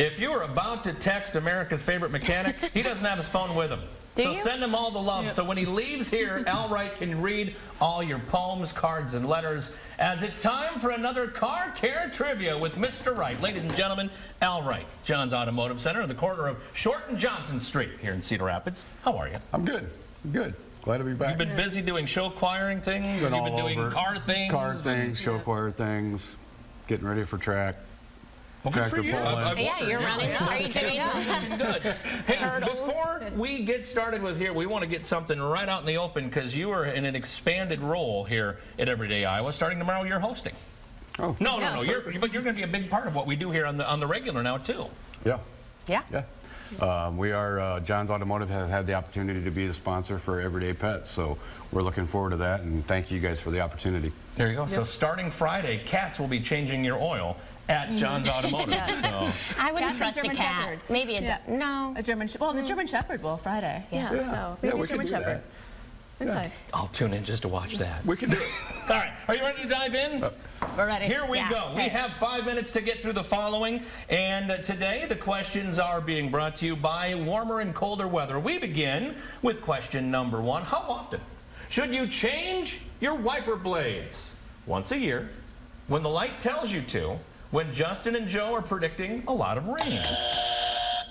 If you are about to text America's favorite mechanic, he doesn't have his phone with him. So send him all the love. So when he leaves here, Al Wright can read all your poems, cards, and letters, as it's time for another Car Care Trivia with Mr. Wright. Ladies and gentlemen, Al Wright, John's Automotive Center, on the corner of Short and Johnson Street here in Cedar Rapids. How are you? I'm good. I'm good. Glad to be back. You've been busy doing show choiring things, and you've been doing car things. Car things, show choir things, getting ready for track. Well, good for you. Yeah, you're running the great division. Good. Hey, before we get started with here, we want to get something right out in the open, because you are in an expanded role here at Everyday Iowa. Starting tomorrow, you're hosting. Oh. No. But you're going to be a big part of what we do here on the regular now too. Yeah. Yeah. Yeah. We are, John's Automotive has had the opportunity to be the sponsor for Everyday Pets, so we're looking forward to that, and thank you guys for the opportunity. There you go. Yep. So starting Friday, cats will be changing your oil at John's Automotive. So. I wouldn't trust a cat. Shepherds. Maybe no. A German. Well, the German Shepherd will Friday. Yeah. So maybe we a German can do Shepherd. that. Okay. I'll tune in just to watch that. We can do it. All right. Are you ready to dive in? We're ready. Here we go. Okay. We have 5 minutes to get through the following, and today the questions are being brought to you by warmer and colder weather. We begin with question number 1. How often should you change your wiper blades? Once a year, when the light tells you to, when Justin and Joe are predicting a lot of rain.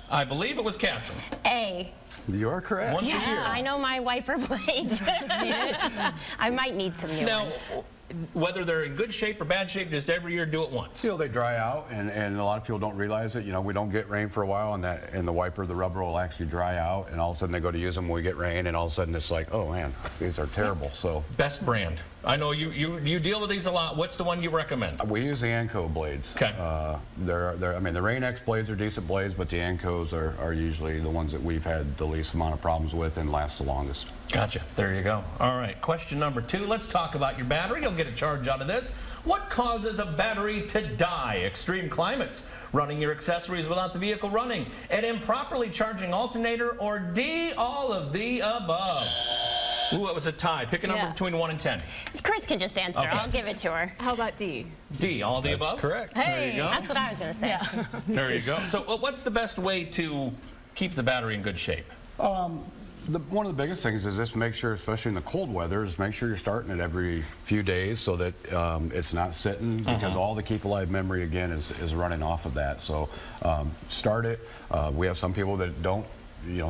I believe it was Catherine. A. You are correct. Once a year. I know my wiper blades. I might need some new Now, ones. whether they're in good shape or bad shape, just every year do it once. You know, they dry out, and a lot of people don't realize it. You know, we don't get rain for a while, and the wiper, the rubber will actually dry out, and all of a sudden they go to use them when we get rain, and all of a sudden it's like, oh man, these are terrible. So Best brand. I know you deal with these a lot. What's the one you recommend? we use the Anco blades. Okay. I mean, the Rain X blades are decent blades, but the Ancos are usually the ones that we've had the least amount of problems with and last the longest. Gotcha. There you go. All right. Question number 2. Let's talk about your battery. You'll get a charge out of this. What causes a battery to die? Extreme climates, running your accessories without the vehicle running, an improperly charging alternator, or D, all of the above? Ooh, it was a tie. Pick a number between 1 and 10. Chris can just answer. Okay. I'll give it to her. How about D? D, all of the above? Correct. There you go. That's what I was going to say. Yeah. There you go. So what's the best way to keep the battery in good shape? One of the biggest things is just make sure, especially in the cold weather, is make sure you're starting it every few days so that it's not sitting, because all the keep alive memory again is running off of that. So start it. We have some people that don't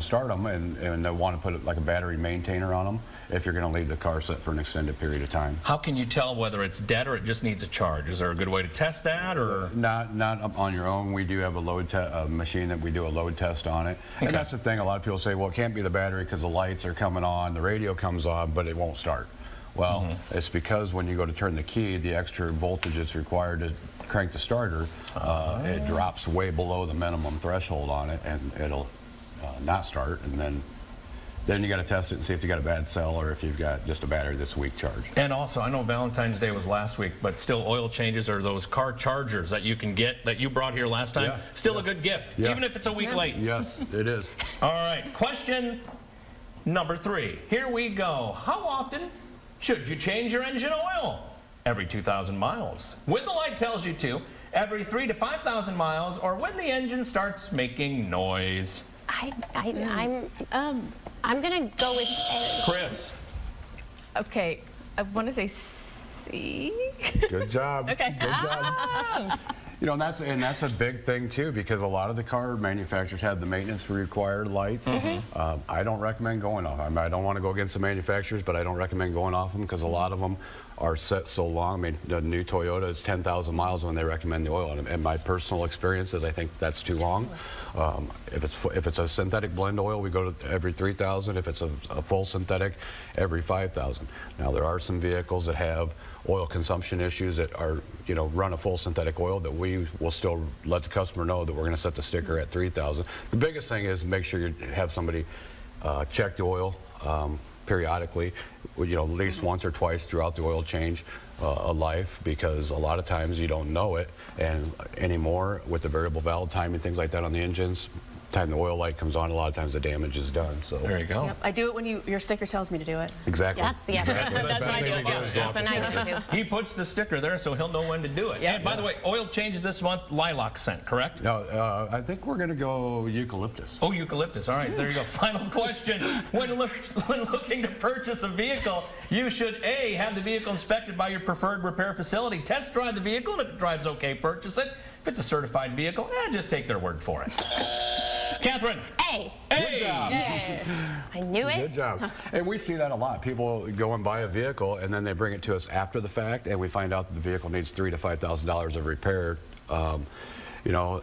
start them and they want to put like a battery maintainer on them if you're going to leave the car set for an extended period of time. How can you tell whether it's dead or it just needs a charge? Is there a good way to test that, or? Not on your own. We do have a machine that we do a load test on it. Okay. And that's the thing. A lot of people say, well, it can't be the battery because the lights are coming on, the radio comes on, but it won't start. Well, it's because when you go to turn the key, the extra voltage that's required to crank the starter, it drops way below the minimum threshold on it, and it'll not start, and then you got to test it and see if you got a bad cell or if you've got just a battery that's weak charged. And also, I know Valentine's Day was last week, but still oil changes or those car chargers that you can get that you brought here last time, still a good gift, even if it's a week late. Yes, it is. All right, question number 3. Here we go. How often should you change your engine oil? Every 2,000 miles. When the light tells you to, every 3,000 to 5,000 miles, or when the engine starts making noise. I'm going to go with A. Chris. Okay. I want to say C. Good job. Okay. Good job. You know, and that's a big thing too, because a lot of the car manufacturers have the maintenance required lights. I don't recommend going off. I mean, I don't want to go against the manufacturers, but I don't recommend going off them because a lot of them are set so long. I mean, the new Toyota is 10,000 miles when they recommend the oil, and my personal experience is I think that's too long. If it's a synthetic blend oil, we go to every 3,000. If it's a full synthetic, every 5,000. Now there are some vehicles that have oil consumption issues that are, run a full synthetic oil that we will still let the customer know that we're going to set the sticker at 3,000. The biggest thing is make sure you have somebody check the oil periodically, at least once or twice throughout the oil change life, because a lot of times you don't know it, and anymore with the variable valve time and things like that on the engines, time the oil light comes on, a lot of times the damage is done. So There you go. Yep, I do it when your sticker tells me to do it. exactly. That's what I do. That's what I do. He puts the sticker there so he'll know when to do it. Yeah. And by the way, oil changes this month, lilac scent, correct? No, I think we're going to go eucalyptus. Oh, eucalyptus. All right, there you go. Final question. When looking to purchase a vehicle, you should A, have the vehicle inspected by your preferred repair facility. Test drive the vehicle, and if it drives okay, purchase it. If it's a certified vehicle, just take their word for it. Catherine. A. Hey. Yes. I knew it. Good job. And we see that a lot. People go and buy a vehicle, and then they bring it to us after the fact, and we find out that the vehicle needs $3,000 to $5,000 of repair. You know,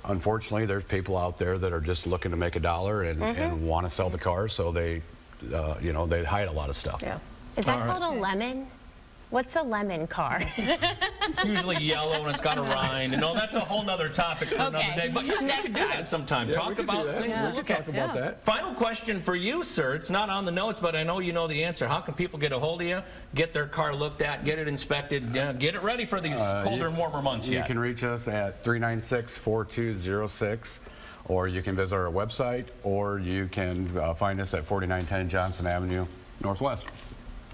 unfortunately, there's people out there that are just looking to make a dollar and want to sell the car, so they, you know, they hide a lot of stuff. Yeah. Is that All right. called a lemon? What's a lemon car? It's usually yellow and it's got a rind. And no, that's a whole nother topic for another Okay. day. But yeah, we Next can do time. that sometime. Yeah, we Talk could do about that. things Yeah, to we look could at. talk about that. Final question for you, sir. It's not on the notes, but I know you know the answer. How can people get a hold of you, get their car looked at, get it inspected, get it ready for these colder and warmer months You yet? can reach us at 396-4206, or you can visit our website, or you can find us at 4910 Johnson Avenue Northwest.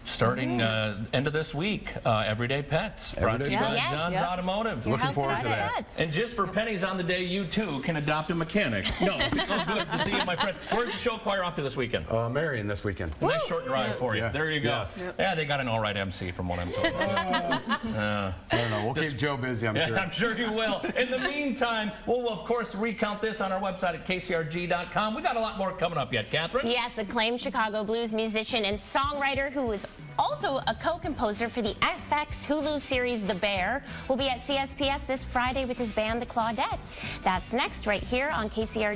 Starting end of this week, Everyday Pets, brought to you by Yes. John's Yep. Automotive. Looking House forward to Friday. that. Pets. And just for pennies on the day, you too can adopt a mechanic. No, oh, good to see you, my friend. Where's the show choir off to this weekend? Marion this weekend. A nice short drive for you. Yeah. There you go. Yes. Yeah, they got an all right MC from what I'm told. I don't know. We'll keep Joe busy, I'm Yeah, sure. I'm sure you will. In the meantime, we'll of course recount this on our website at kcrg.com. We got a lot more coming up yet, Catherine. Yes, acclaimed Chicago blues musician and songwriter who is also a co-composer for the FX Hulu series The Bear will be at CSPS this Friday with his band The Claudettes. That's next right here on KCRG.